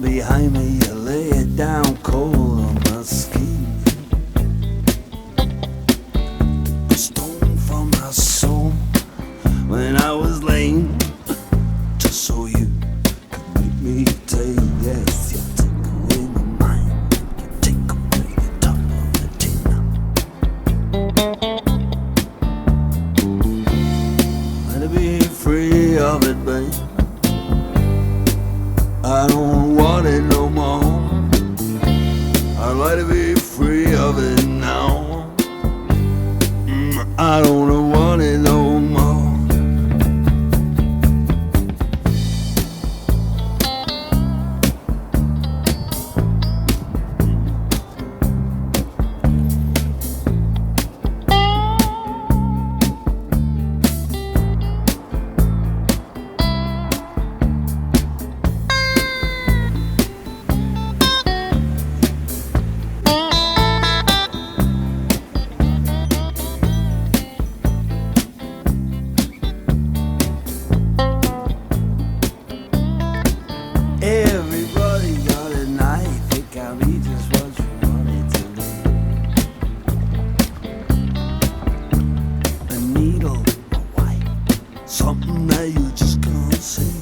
behind me, you lay it down cold on my skin. A stone from my soul when I was lame, just so you could make me take. Yes, you take away my mind, you take away the top of the tin. Let it be free of it, babe. I don't want it no more. I'd like to be free of it now. I don't want it no more. Everybody got a knife, it can be just what you want it to be. A needle, a white, something that you just can't see.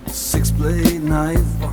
6-blade knife.